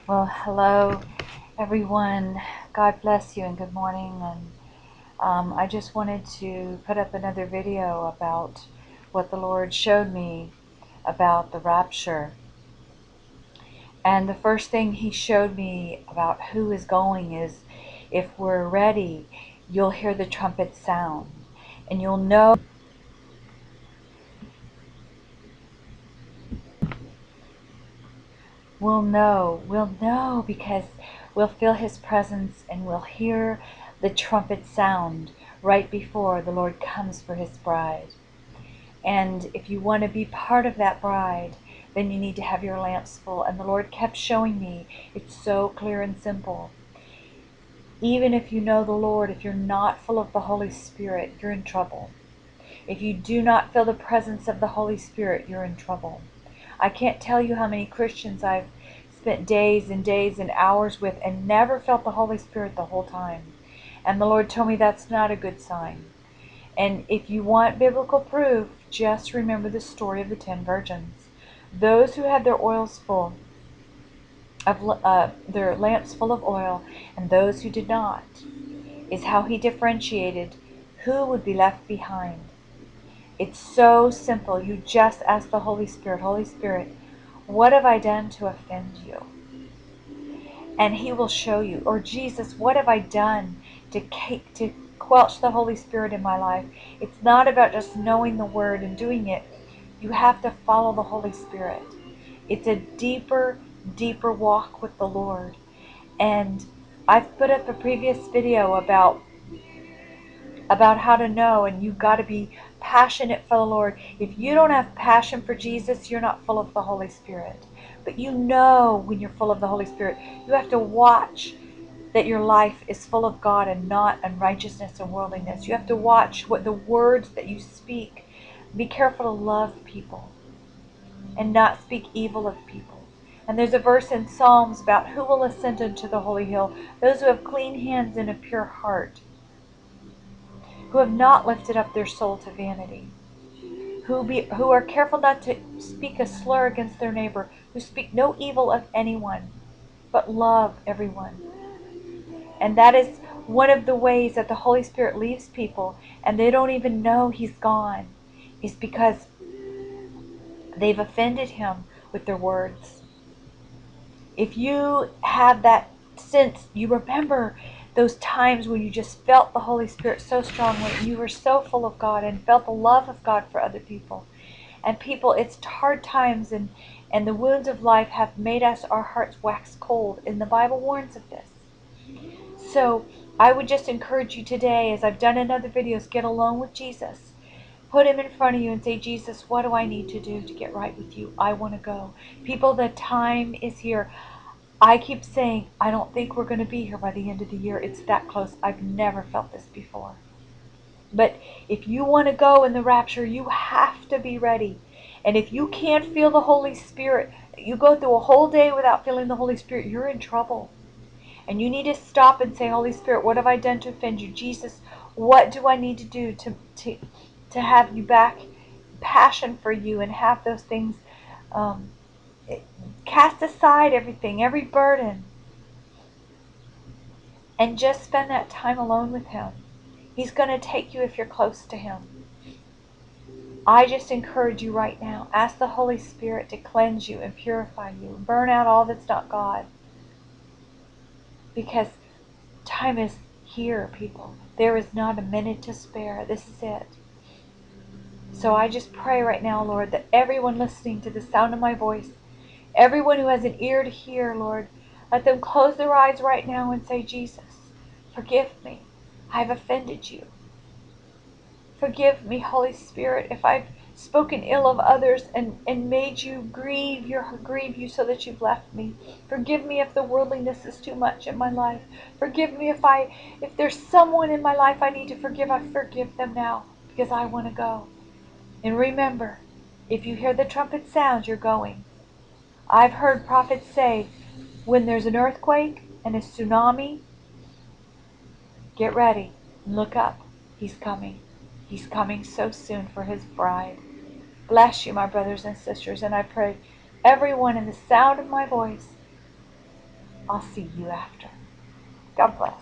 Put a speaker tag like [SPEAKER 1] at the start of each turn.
[SPEAKER 1] Well, hello everyone. God bless you and good morning. And I just wanted to put up another video about what the Lord showed me about the rapture. And the first thing He showed me about who is going is, if we're ready, you'll hear the trumpet sound, and you'll know. We'll know because we'll feel His presence and we'll hear the trumpet sound right before the Lord comes for His bride. And if you want to be part of that bride, then you need to have your lamps full. And the Lord kept showing me, it's so clear and simple. Even if you know the Lord, if you're not full of the Holy Spirit, you're in trouble. If you do not feel the presence of the Holy Spirit, you're in trouble. I can't tell you how many Christians I've spent days and days and hours with and never felt the Holy Spirit the whole time. And the Lord told me that's not a good sign. And if you want biblical proof, just remember the story of the 10 virgins. Those who had their oils full, their lamps full of oil, and those who did not, is how He differentiated who would be left behind. It's so simple. You just ask the Holy Spirit, Holy Spirit, what have I done to offend you? And He will show you. Or Jesus, what have I done to quench the Holy Spirit in my life? It's not about just knowing the Word and doing it. You have to follow the Holy Spirit. It's a deeper, deeper walk with the Lord. And I've put up a previous video about how to know, and you've got to be passionate for the Lord. If you don't have passion for Jesus, you're not full of the Holy Spirit. But you know when you're full of the Holy Spirit, you have to watch that your life is full of God and not unrighteousness and worldliness. You have to watch what the words that you speak. Be careful to love people and not speak evil of people. And there's a verse in Psalms about who will ascend into the holy hill, those who have clean hands and a pure heart, who have not lifted up their soul to vanity, who are careful not to speak a slur against their neighbor, who speak no evil of anyone, but love everyone. And that is one of the ways that the Holy Spirit leaves people, and they don't even know He's gone, is because they've offended Him with their words. If you have that sense, you remember those times when you just felt the Holy Spirit so strongly, and you were so full of God and felt the love of God for other people. And people, it's hard times, and the wounds of life have made our hearts wax cold, and the Bible warns of this. So I would just encourage you today, as I've done in other videos, get alone with Jesus. Put Him in front of you and say, Jesus, what do I need to do to get right with you? I want to go. People, the time is here. I keep saying, I don't think we're going to be here by the end of the year. It's that close. I've never felt this before. But if you want to go in the rapture, you have to be ready. And if you can't feel the Holy Spirit, you go through a whole day without feeling the Holy Spirit, you're in trouble. And you need to stop and say, Holy Spirit, what have I done to offend you? Jesus, what do I need to do to have you back, passion for you, and have those things, cast aside everything, every burden, and just spend that time alone with Him. He's going to take you if you're close to Him. I just encourage you right now, ask the Holy Spirit to cleanse you and purify you, burn out all that's not God. Because time is here, people. There is not a minute to spare. This is it. So I just pray right now, Lord, that everyone listening to the sound of my voice, everyone who has an ear to hear, Lord, let them close their eyes right now and say, Jesus, forgive me. I've offended you. Forgive me, Holy Spirit, if I've spoken ill of others and made you grieve you so that you've left me. Forgive me if the worldliness is too much in my life. Forgive me if there's someone in my life I need to forgive. I forgive them now because I want to go. And remember, if you hear the trumpet sound, you're going. I've heard prophets say, when there's an earthquake and a tsunami, get ready and look up. He's coming. He's coming so soon for His bride. Bless you, my brothers and sisters, and I pray everyone in the sound of my voice I'll see you after. God bless.